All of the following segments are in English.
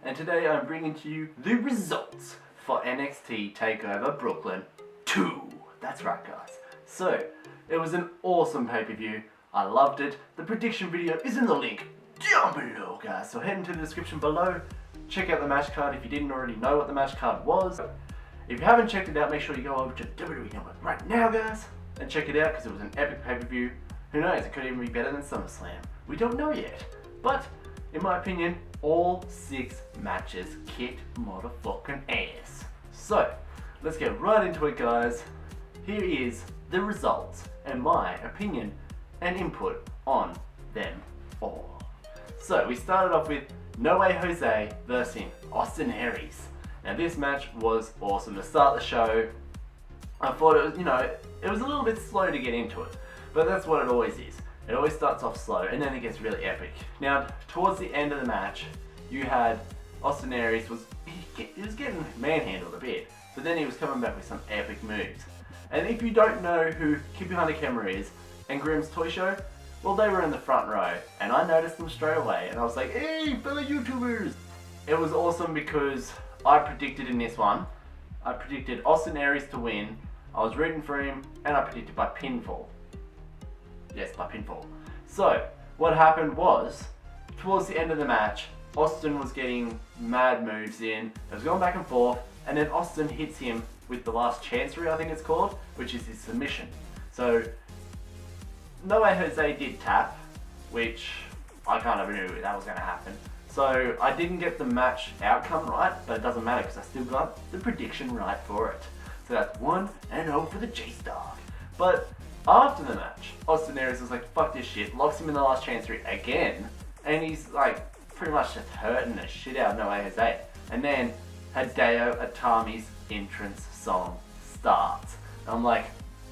and today I'm bringing to you the results for NXT Takeover Brooklyn 2. That's right, guys. So, it was an awesome pay-per-view. I loved it. The prediction video is in the link down below, guys. So head into the description below. Check out the match card if you didn't already know what the match card was. If you haven't checked it out, make sure you go over to WWE Network right now, guys, and check it out because it was an epic pay-per-view. Who knows, it could even be better than Summerslam. We don't know yet. But, in my opinion, all 6 matches kicked motherfucking ass. So, let's get right into it, guys. Here is the results and my opinion and input on them all. So, we started off with No Way Jose versus Austin Aries. Now this match was awesome. To start the show, I thought it was, it was a little bit slow to get into it. But that's what it always is. It always starts off slow and then it gets really epic. Now, towards the end of the match, you had Austin Aries he was getting manhandled a bit, but then he was coming back with some epic moves. And if you don't know who Keep Behind the Camera is and Grimm's Toy Show, well, they were in the front row and I noticed them straight away and I was like, hey, fellow YouTubers! It was awesome because I predicted in this one, I predicted Austin Aries to win, I was rooting for him, and I predicted by pinfall. Yes, by pinfall. So, what happened was, towards the end of the match, Austin was getting mad moves in, it was going back and forth, and then Austin hits him with the last chancery, I think it's called, which is his submission. So, No Way Jose did tap, which I kind of knew that was going to happen. So I didn't get the match outcome right, but it doesn't matter because I still got the prediction right for it. So that's 1-0 for the TheJaseDawg. But after the match, Austin Aries was like, fuck this shit, locks him in the last chancery again, and he's like pretty much just hurting the shit out of No Way Jose. And then Hideo Itami's entrance song starts. And I'm like,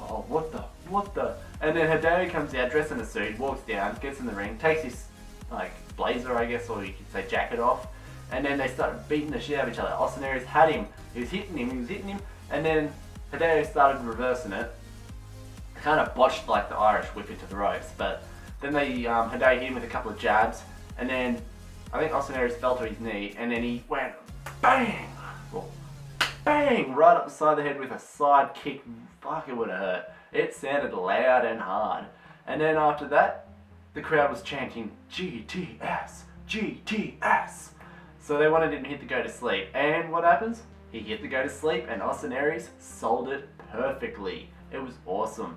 oh, what the? And then Hideo comes out dressed in a suit, walks down, gets in the ring, takes his blazer, I guess, or you could say jacket off, and then they started beating the shit out of each other. Austin Aries had him, he was hitting him, and then Hideo started reversing it. Kind of botched like the Irish whip into the ropes, but then Hideo hit him with a couple of jabs, and then I think Austin Aries fell to his knee, and then he went bang, bang, right up the side of the head with a side kick. Fuck, it would have hurt. It sounded loud and hard. And then after that, the crowd was chanting, GTS, GTS. So they wanted him to hit the go to sleep. And what happens? He hit the go to sleep and Austin Aries sold it perfectly. It was awesome.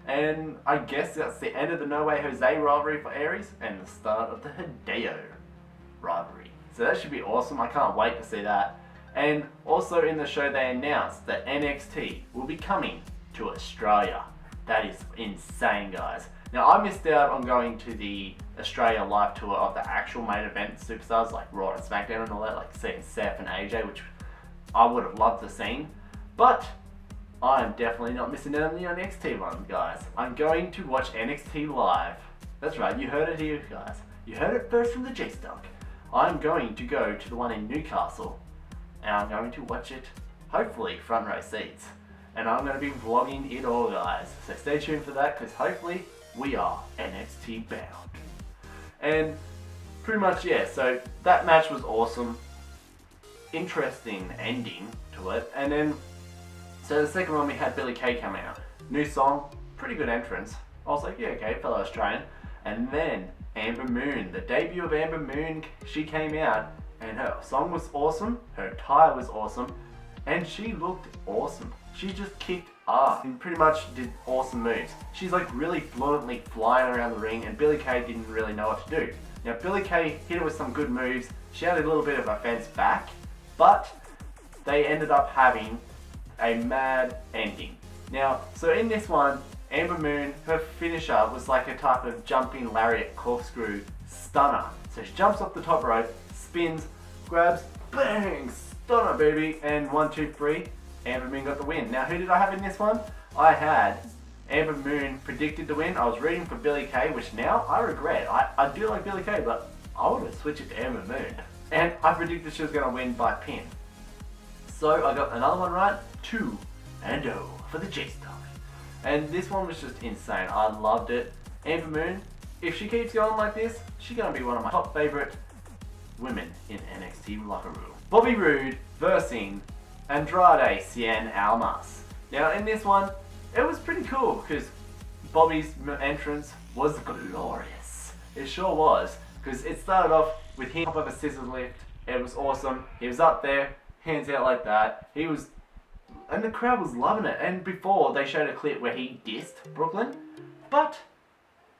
And I guess that's the end of the No Way Jose rivalry for Aries and the start of the Hideo rivalry. So that should be awesome. I can't wait to see that. And also in the show they announced that NXT will be coming to Australia. That is insane, guys. Now, I missed out on going to the Australia live tour of the actual main event superstars like Raw and SmackDown and all that, like seeing Seth and AJ, which I would have loved to have seen. But I am definitely not missing out on the NXT one, guys. I'm going to watch NXT live. That's right, you heard it here, guys. You heard it first from the TheJaseDawg. I'm going to go to the one in Newcastle, and I'm going to watch it, hopefully, front row seats. And I'm going to be vlogging it all, guys. So stay tuned for that, because hopefully we are NXT bound. And pretty much, yeah, so that match was awesome. Interesting ending to it. And then, so the second one we had Billie Kay come out. New song, pretty good entrance. I was like, yeah, okay, fellow Australian. And then Ember Moon, the debut of Ember Moon, she came out and her song was awesome, her attire was awesome, and she looked awesome. She just kicked ass and pretty much did awesome moves. She's like really fluently flying around the ring and Billie Kay didn't really know what to do. Now Billie Kay hit her with some good moves, she had a little bit of offense back, but they ended up having a mad ending. Now, so in this one, Ember Moon, her finisher was like a type of jumping lariat corkscrew stunner. So she jumps off the top rope, spins, grabs, bang, stunner baby, and 1, 2, 3. Ember Moon got the win. Now, who did I have in this one? I had Ember Moon predicted to win. I was rooting for Billie Kay, which now I regret. I do like Billie Kay, but I would have switched it to Ember Moon. And I predicted she was going to win by pin. So I got another one right, 2-0 for the TheJaseDawg. And this one was just insane. I loved it. Ember Moon, if she keeps going like this, she's going to be one of my top favorite women in NXT locker room. Bobby Roode versus Andrade, Cien, Almas. Now in this one, it was pretty cool because Bobby's entrance was glorious. It sure was, because it started off with him up of a scissors lift. It was awesome. He was up there, hands out like that. And the crowd was loving it. And before, they showed a clip where he dissed Brooklyn, but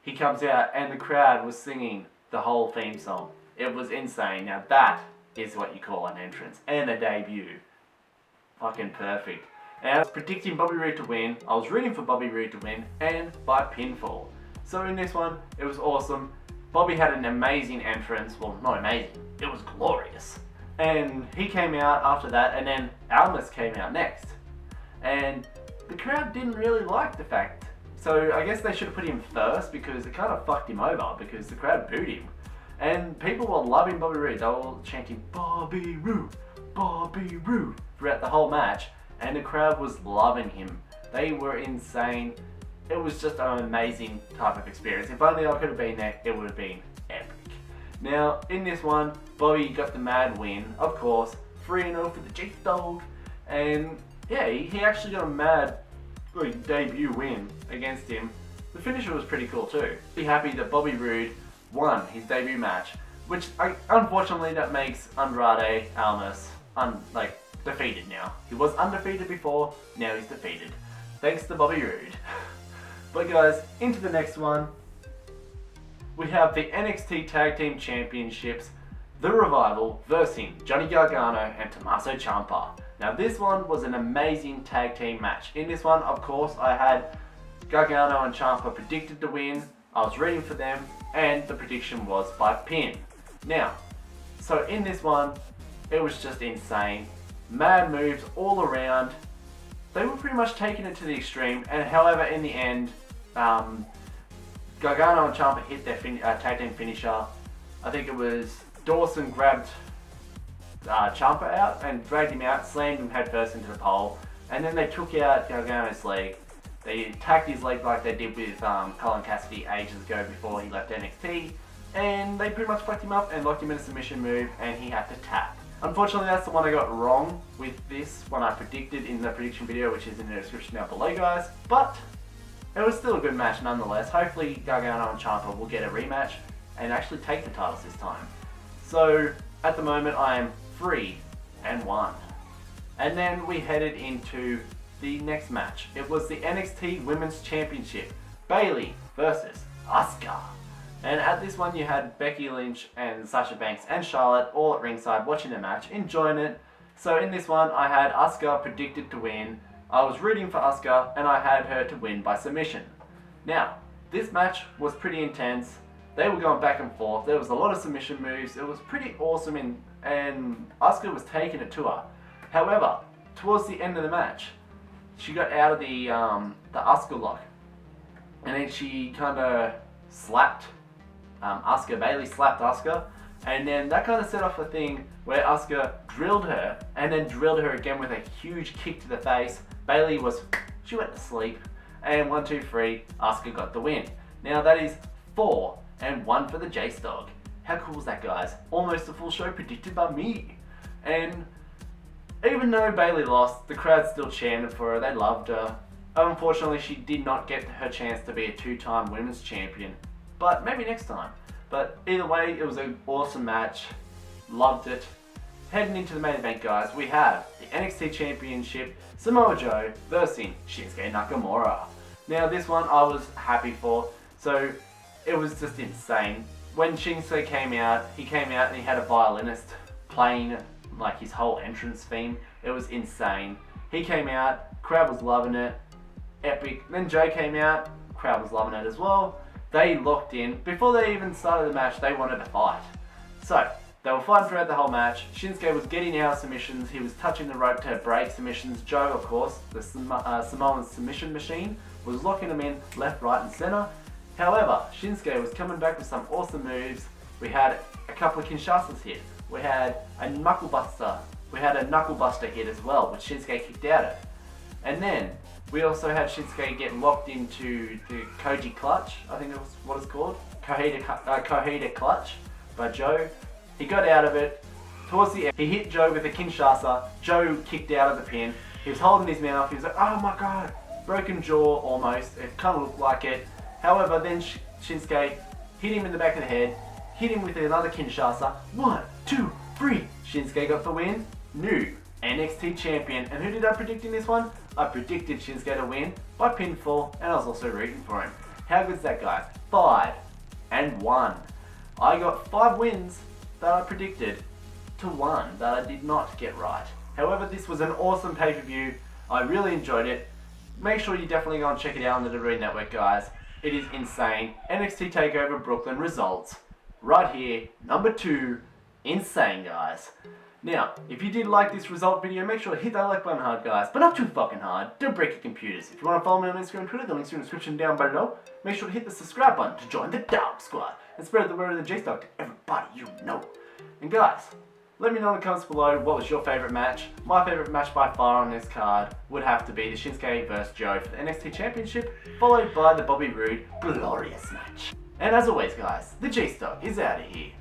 he comes out and the crowd was singing the whole theme song. It was insane. Now that is what you call an entrance and a debut. Fucking perfect. And I was predicting Bobby Roode to win. I was rooting for Bobby Roode to win, and by pinfall. So in this one, it was awesome. Bobby had an amazing entrance. Well, not amazing. It was glorious. And he came out after that, and then Almas came out next. And the crowd didn't really like the fact. So I guess they should have put him first, because it kind of fucked him over, because the crowd booed him. And people were loving Bobby Roode. They were all chanting, Bobby Roode, Bobby Roode, throughout the whole match. And the crowd was loving him. They were insane. It was just an amazing type of experience. If only I could have been there, it would have been epic. Now, in this one, Bobby got the mad win, of course, 3-0 for the TheJaseDawg. And yeah, he actually got a mad debut win against him. The finisher was pretty cool too. Be happy that Bobby Roode won his debut match, which unfortunately that makes Andrade Almas defeated now. He was undefeated before, now he's defeated. Thanks to Bobby Roode. But guys, into the next one. We have the NXT Tag Team Championships, The Revival versus Johnny Gargano and Tammaso Ciampa. Now this one was an amazing tag team match. In this one, of course, I had Gargano and Ciampa predicted to win. I was rooting for them, and the prediction was by pin. Now, so in this one, it was just insane. Mad moves all around. They were pretty much taking it to the extreme, and however, in the end, Gargano and Ciampa hit their tag team finisher. I think it was Dawson grabbed Ciampa out and dragged him out, slammed him headfirst into the pole, and then they took out Gargano's leg. They attacked his leg like they did with Colin Cassidy ages ago before he left NXT, and they pretty much fucked him up and locked him in a submission move, and he had to tap. Unfortunately, that's the one I got wrong with this one I predicted in the prediction video, which is in the description down below, guys. But it was still a good match nonetheless. Hopefully Gargano and Ciampa will get a rematch and actually take the titles this time. So at the moment I am 3-1. And then we headed into the next match. It was the NXT Women's Championship. Bayley versus Asuka. And at this one you had Becky Lynch and Sasha Banks and Charlotte all at ringside watching the match, enjoying it. So in this one I had Asuka predicted to win. I was rooting for Asuka and I had her to win by submission. Now, this match was pretty intense. They were going back and forth. There was a lot of submission moves. It was pretty awesome and Asuka was taking it to her. However, towards the end of the match, she got out of the Asuka lock. And then she kind of slapped Asuka. Bayley slapped Asuka, and then that kind of set off a thing where Asuka drilled her, and then drilled her again with a huge kick to the face. Bayley she went to sleep, and 1, 2, 3, Asuka got the win. Now that is 4-1 for the TheJaseDawg. How cool is that, guys? Almost a full show predicted by me. And even though Bayley lost, the crowd still chanted for her. They loved her. Unfortunately, she did not get her chance to be a 2-time women's champion. But maybe next time. But either way, it was an awesome match. Loved it. Heading into the main event, guys, we have the NXT Championship, Samoa Joe versus Shinsuke Nakamura. Now this one I was happy for. So it was just insane. When Shinsuke came out, he and he had a violinist playing like his whole entrance theme. It was insane. He came out, crowd was loving it. Epic. Then Joe came out, crowd was loving it as well. They locked in. Before they even started the match, they wanted to fight. So, they were fighting throughout the whole match. Shinsuke was getting out of submissions. He was touching the rope to break submissions. Joe, of course, the Samoan submission machine, was locking them in left, right, and center. However, Shinsuke was coming back with some awesome moves. We had a couple of Kinshasas hit. We had a knuckle buster. We had a knuckle buster hit as well, which Shinsuke kicked out of. And then we also had Shinsuke get locked into the Koji clutch, I think that's what it's called. Kohita clutch by Joe. He got out of it. Towards the end, he hit Joe with a Kinshasa. Joe kicked out of the pin. He was holding his mouth. He was like, oh my god. Broken jaw almost. It kind of looked like it. However, then Shinsuke hit him in the back of the head. Hit him with another Kinshasa. 1, 2, 3. Shinsuke got the win. New NXT champion. And who did I predict in this one? I predicted Shinsuke to win by pinfall, and I was also rooting for him. How good's that, guys? 5 and 1. I got 5 wins that I predicted to 1 that I did not get right. However, this was an awesome pay-per-view. I really enjoyed it. Make sure you definitely go and check it out on the WWE Network, guys. It is insane. NXT Takeover Brooklyn results. Right here, number 2. Insane, guys. Now, if you did like this result video, make sure to hit that like button hard, guys. But not too fucking hard. Don't break your computers. If you want to follow me on Instagram and Twitter, the links are in the description down below. Make sure to hit the subscribe button to join the Dawg Squad and spread the word of the TheJaseDawg to everybody you know. And guys, let me know in the comments below what was your favourite match. My favourite match by far on this card would have to be the Shinsuke vs Joe for the NXT Championship, followed by the Bobby Roode glorious match. And as always, guys, the TheJaseDawg is out of here.